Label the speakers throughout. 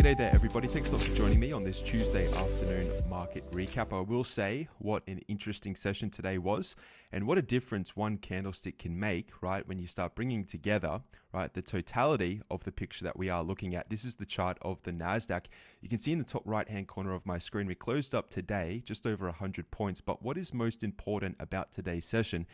Speaker 1: G'day there everybody, thanks a lot for joining me on this Tuesday afternoon market recap. I will say what an interesting session today was and what a difference one candlestick can make, right, when you start bringing together, right, the totality of the picture that we are looking at. This is the chart of the NASDAQ. You can see in the top right hand corner of my screen, we closed up today just over 100 points, but what is most important about today's session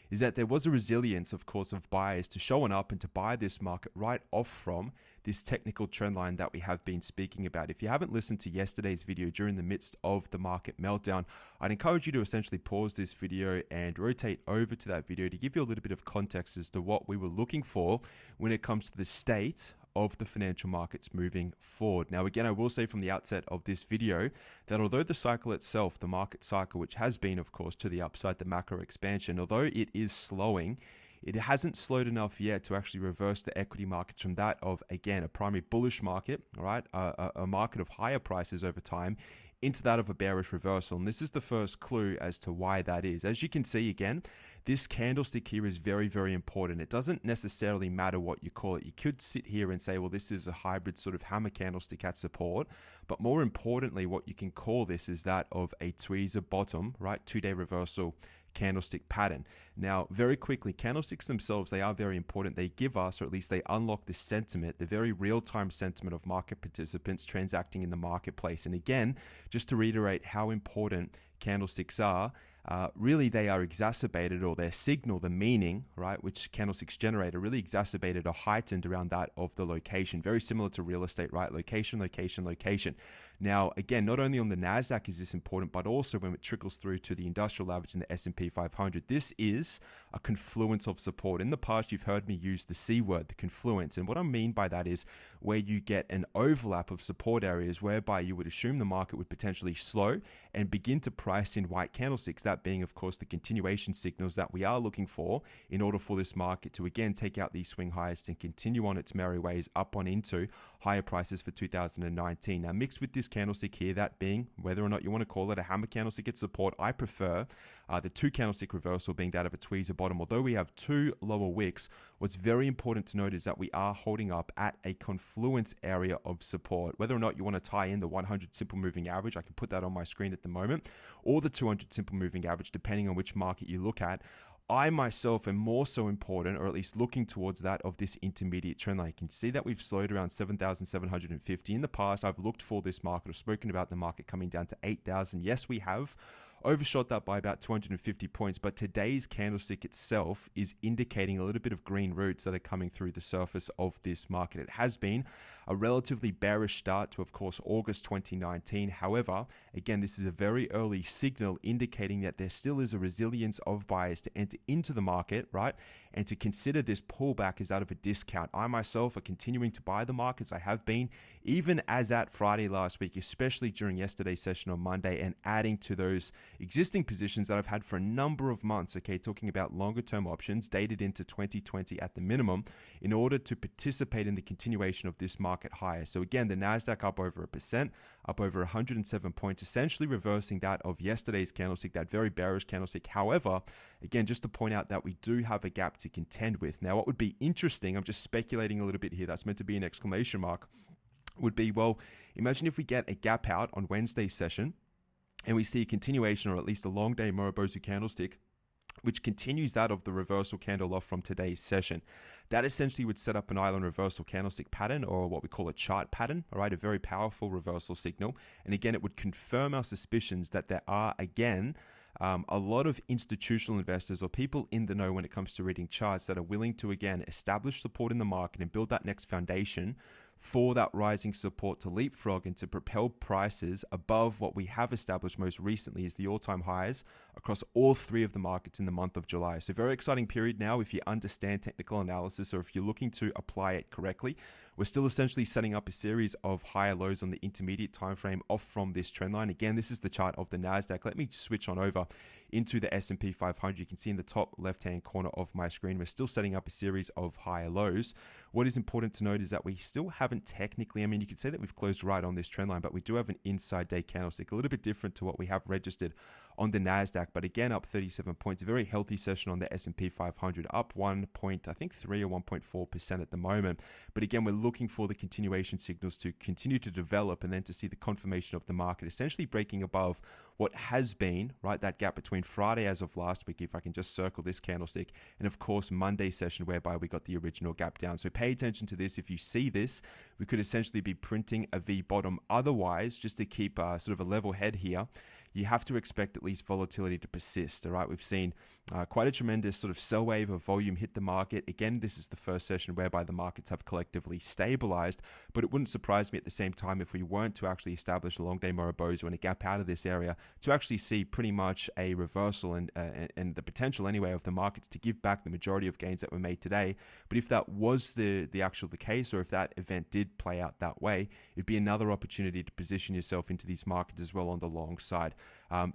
Speaker 1: is that there was a resilience, of course, of buyers to showing up and to buy this market right off from this technical trend line that we have been speaking about. If you haven't listened to yesterday's video during the midst of the market meltdown, I'd encourage you to essentially pause this video and rotate over to that video to give you a little bit of context as to what we were looking for when it comes to the state of the financial markets moving forward. Now, again, I will say from the outset of this video that although the cycle itself, the market cycle, which has been, of course, to the upside, the macro expansion, although it is slowing, it hasn't slowed enough yet to actually reverse the equity markets from that of, again, a primary bullish market, all right, a market of higher prices over time, into that of a bearish reversal. And this is the first clue as to why that is. As you can see, again, this candlestick here is very, very important. It doesn't necessarily matter what you call it. You could sit here and say, well, this is a hybrid sort of hammer candlestick at support. But more importantly, what you can call this is that of a tweezer bottom, right, 2-day reversal candlestick pattern. Now, very quickly, candlesticks themselves, they are very important. They give us, or at least they unlock the sentiment, the very real-time sentiment of market participants transacting in the marketplace. And again, just to reiterate how important candlesticks are, really they are exacerbated, or their signal, the meaning, right, which candlesticks generate, are really exacerbated or heightened around that of the location. Very similar to real estate, right? Location, location, location. Now, again, not only on the NASDAQ is this important, but also when it trickles through to the industrial average and the S&P 500. This is a confluence of support. In the past, you've heard me use the C word, the confluence. And what I mean by that is where you get an overlap of support areas whereby you would assume the market would potentially slow and begin to price in white candlesticks, that being, of course, the continuation signals that we are looking for in order for this market to, again, take out these swing highs and continue on its merry ways up on into higher prices for 2019. Now, mixed with this candlestick here, that being, whether or not you want to call it a hammer candlestick at support, I prefer the 2 candlestick reversal being that of a tweezer bottom. Although we have 2 lower wicks, what's very important to note is that we are holding up at a confluence area of support. Whether or not you want to tie in the 100 simple moving average, I can put that on my screen at the moment, or the 200 simple moving average, depending on which market you look at, I myself am more so important, or at least looking towards that of this intermediate trend line. You can see that we've slowed around 7,750. In the past, I've looked for this market, I've spoken about the market coming down to 8,000. Yes, we have overshot that by about 250 points, but today's candlestick itself is indicating a little bit of green roots that are coming through the surface of this market. It has been a relatively bearish start to, of course, August 2019. However, again, this is a very early signal indicating that there still is a resilience of buyers to enter into the market, right? And to consider this pullback as out of a discount. I myself are continuing to buy the markets. I have been, even as at Friday last week, especially during yesterday's session on Monday, and adding to those existing positions that I've had for a number of months, okay, talking about longer term options dated into 2020 at the minimum, in order to participate in the continuation of this market higher. So again, the NASDAQ up over 1%, up over 107 points, essentially reversing that of yesterday's candlestick, that very bearish candlestick. However, again, just to point out that we do have a gap to contend with. Now, what would be interesting, I'm just speculating a little bit here, that's meant to be an exclamation mark, would be, well, imagine if we get a gap out on Wednesday's session and we see a continuation, or at least a long day Morobosu candlestick, which continues that of the reversal candle off from today's session. That essentially would set up an island reversal candlestick pattern, or what we call a chart pattern, all right, a very powerful reversal signal. And again, it would confirm our suspicions that there are, again, a lot of institutional investors or people in the know when it comes to reading charts that are willing to, again, establish support in the market and build that next foundation for that rising support to leapfrog and to propel prices above what we have established most recently as the all-time highs across all 3 of the markets in the month of July. So very exciting period now if you understand technical analysis, or if you're looking to apply it correctly. We're still essentially setting up a series of higher lows on the intermediate time frame off from this trend line. Again, this is the chart of the NASDAQ. Let me switch on over into the S&P 500. You can see in the top left-hand corner of my screen, we're still setting up a series of higher lows. What is important to note is that we still haven't technically, I mean, you could say that we've closed right on this trend line, but we do have an inside day candlestick, a little bit different to what we have registered on the Nasdaq, but again up 37 points. A very healthy session on the S&P 500, up 1.3 or 1.4% at the moment. But again, we're looking for the continuation signals to continue to develop and then to see the confirmation of the market essentially breaking above what has been, right, that gap between Friday as of last week, if I can just circle this candlestick, and of course Monday session whereby we got the original gap down. So pay attention to this. If you see this, we could essentially be printing a V bottom. Otherwise, just to keep sort of a level head here, you have to expect at least volatility to persist. All right, we've seen quite a tremendous sort of sell wave of volume hit the market. Again, this is the first session whereby the markets have collectively stabilized, but it wouldn't surprise me at the same time if we weren't to actually establish a long day Morobozu and a gap out of this area to actually see pretty much a reversal and the potential anyway of the markets to give back the majority of gains that were made today. But if that was the case, or if that event did play out that way, it'd be another opportunity to position yourself into these markets as well on the long side.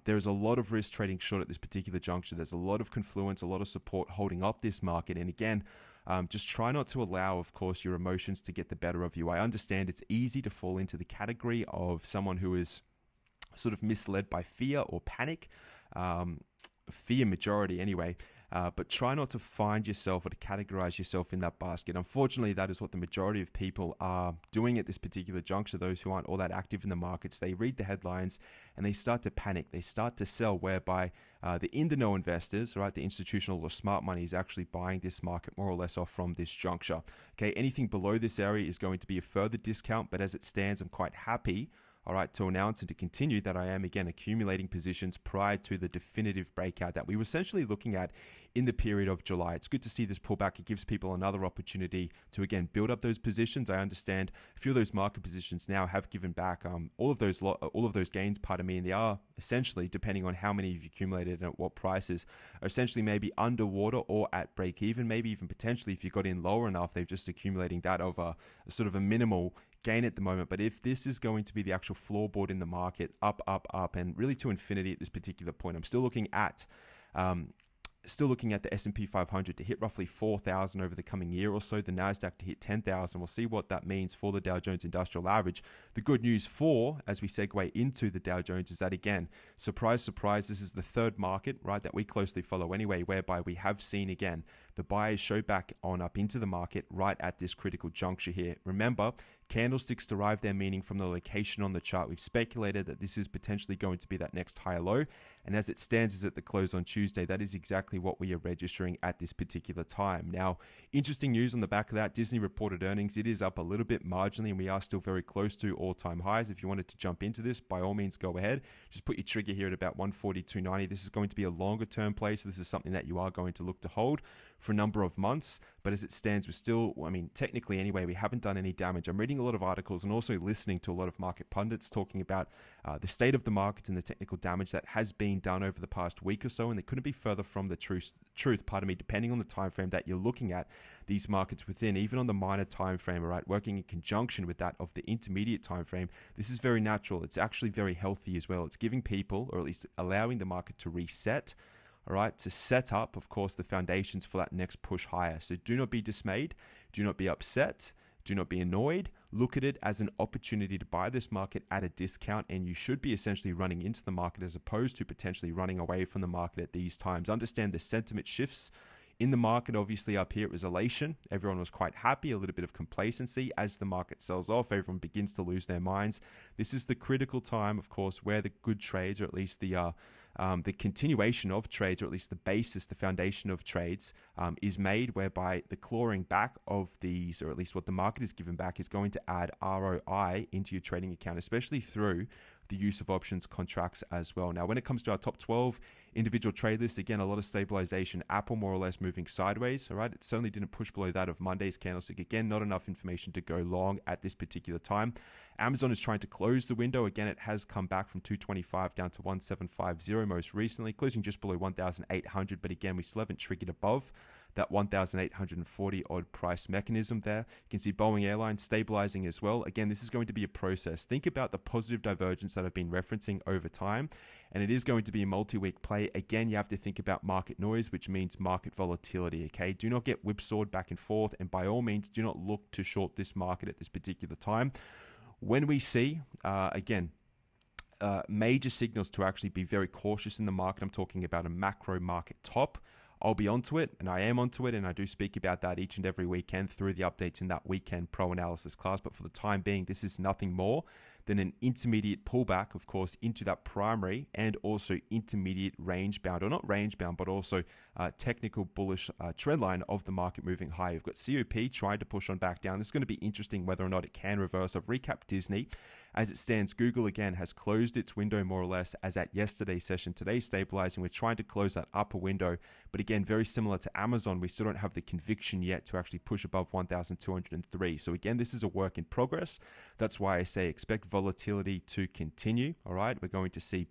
Speaker 1: There's a lot of risk trading short at this particular juncture. There's a lot of confluence, a lot of support holding up this market. And again, just try not to allow, of course, your emotions to get the better of you. I understand it's easy to fall into the category of someone who is sort of misled by fear or panic, fear majority anyway. But try not to find yourself or to categorize yourself in that basket. Unfortunately, that is what the majority of people are doing at this particular juncture. Those who aren't all that active in the markets, they read the headlines and they start to panic. They start to sell, whereby the in-the-know investors, right, the institutional or smart money, is actually buying this market more or less off from this juncture. Okay, anything below this area is going to be a further discount, but as it stands, I'm quite happy, all right, to announce and to continue that I am again accumulating positions prior to the definitive breakout that we were essentially looking at in the period of July. It's good to see this pullback. It gives people another opportunity to again build up those positions. I understand a few of those market positions now have given back all of those gains, pardon me, and they are essentially, depending on how many you've accumulated and at what prices, are essentially maybe underwater or at break even. Maybe even potentially, if you got in lower enough, they're just accumulating that over a sort of a minimal gain at the moment. But if this is going to be the actual floorboard in the market, up, and really to infinity at this particular point, I'm still looking at the S&P 500 to hit roughly 4,000 over the coming year or so, the Nasdaq to hit 10,000. We'll see what that means for the Dow Jones Industrial Average. The good news as we segue into the Dow Jones, is that again, surprise, surprise, this is the third market, right, that we closely follow anyway, whereby we have seen again the buyers show back on up into the market right at this critical juncture here. Remember, candlesticks derive their meaning from the location on the chart. We've speculated that this is potentially going to be that next higher low, and as it stands is at the close on Tuesday, that is exactly what we are registering at this particular time. Now, interesting news on the back of that, Disney reported earnings. It is up a little bit marginally, and we are still very close to all-time highs. If you wanted to jump into this, by all means, go ahead. Just put your trigger here at about 142.90. This is going to be a longer term play, so this is something that you are going to look to hold for a number of months. But as it stands, we're still, technically anyway, we haven't done any damage. I'm reading a lot of articles and also listening to a lot of market pundits talking about the state of the markets and the technical damage that has been done over the past week or so, and it couldn't be further from the truth, depending on the time frame that you're looking at these markets within, even on the minor time frame, all right, working in conjunction with that of the intermediate time frame. This is very natural. It's actually very healthy as well. It's giving people, or at least allowing the market to reset, all right, to set up, of course, the foundations for that next push higher. So do not be dismayed. Do not be upset. Do not be annoyed. Look at it as an opportunity to buy this market at a discount, and you should be essentially running into the market as opposed to potentially running away from the market at these times. Understand the sentiment shifts in the market. Obviously up here it was elation. Everyone was quite happy, a little bit of complacency. As the market sells off, everyone begins to lose their minds. This is the critical time, of course, where the good trades, or at least the continuation of trades, or at least the basis, the foundation of trades is made, whereby the clawing back of these, or at least what the market is given back, is going to add ROI into your trading account, especially through the use of options contracts as well. Now, when it comes to our top 12 individual trade list, again, a lot of stabilization. Apple more or less moving sideways, all right? It certainly didn't push below that of Monday's candlestick. Again, not enough information to go long at this particular time. Amazon is trying to close the window. Again, it has come back from 225 down to 1750 most recently, closing just below 1,800. But again, we still haven't triggered above that 1,840 odd price mechanism there. You can see Boeing Airlines stabilizing as well. Again, this is going to be a process. Think about the positive divergence that I've been referencing over time, and it is going to be a multi-week play. Again, you have to think about market noise, which means market volatility, okay? Do not get whipsawed back and forth, and by all means, do not look to short this market at this particular time. When we see, major signals to actually be very cautious in the market. I'm talking about a macro market top. I'll be onto it, and I am onto it, and I do speak about that each and every weekend through the updates in that weekend pro analysis class. But for the time being, this is nothing more than an intermediate pullback, of course, into that primary and also intermediate range bound, or not range bound, but also technical bullish trend line of the market moving higher. You've got COP trying to push on back down. This is going to be interesting whether or not it can reverse. I've recapped Disney. As it stands, Google again has closed its window more or less as at yesterday's session. Today stabilizing. We're trying to close that upper window, but again, very similar to Amazon, we still don't have the conviction yet to actually push above 1,203. So again, this is a work in progress. That's why I say expect volatility to continue. All right, we're going to see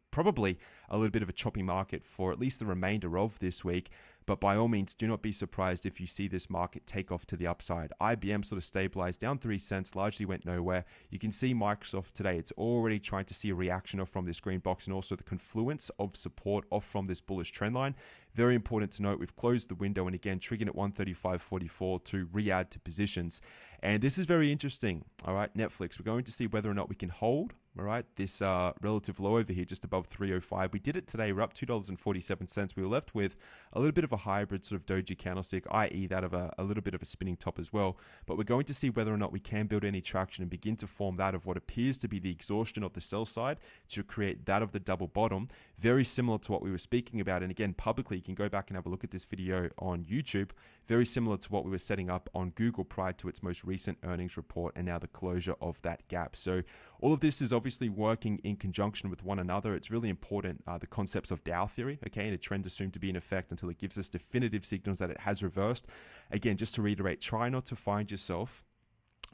Speaker 1: probably a little bit of a choppy market for at least the remainder of this week. But by all means, do not be surprised if you see this market take off to the upside. IBM sort of stabilized down 3 cents, largely went nowhere. You can see Microsoft today, it's already trying to see a reaction off from this green box and also the confluence of support off from this bullish trend line. Very important to note, we've closed the window and again, triggering at 135.44 to re-add to positions. And this is very interesting. All right, Netflix, we're going to see whether or not we can hold. All right, this relative low over here, just above 305. We did it today. We're up $2.47. We were left with a little bit of a hybrid sort of doji candlestick, i.e. that of a little bit of a spinning top as well. But we're going to see whether or not we can build any traction and begin to form that of what appears to be the exhaustion of the sell side to create that of the double bottom. Very similar to what we were speaking about. And again, publicly, you can go back and have a look at this video on YouTube. Very similar to what we were setting up on Google prior to its most recent earnings report and now the closure of that gap. So all of this is obviously working in conjunction with one another. It's really important, the concepts of Dow theory, okay, and a trend assumed to be in effect until it gives us definitive signals that it has reversed. Again, just to reiterate, try not to find yourself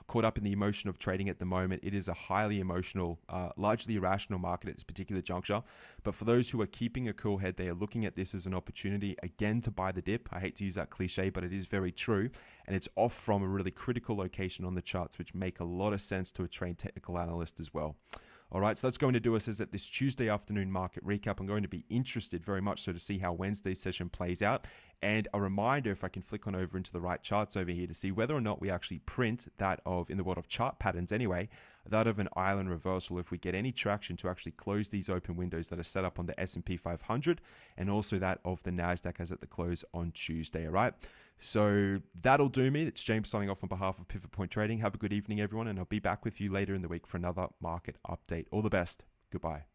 Speaker 1: caught up in the emotion of trading at the moment. It is a highly emotional, largely irrational market at this particular juncture. But for those who are keeping a cool head, they are looking at this as an opportunity, again, to buy the dip. I hate to use that cliche, but it is very true. And it's off from a really critical location on the charts, which make a lot of sense to a trained technical analyst as well. All right, so that's going to do us as at this Tuesday afternoon market recap. I'm going to be interested very much so to see how Wednesday's session plays out. And a reminder, if I can flick on over into the right charts over here to see whether or not we actually print that of, in the world of chart patterns anyway, that of an island reversal if we get any traction to actually close these open windows that are set up on the S&P 500 and also that of the NASDAQ as at the close on Tuesday, all right? So that'll do me. It's James signing off on behalf of Pivot Point Trading. Have a good evening, everyone, and I'll be back with you later in the week for another market update. All the best. Goodbye.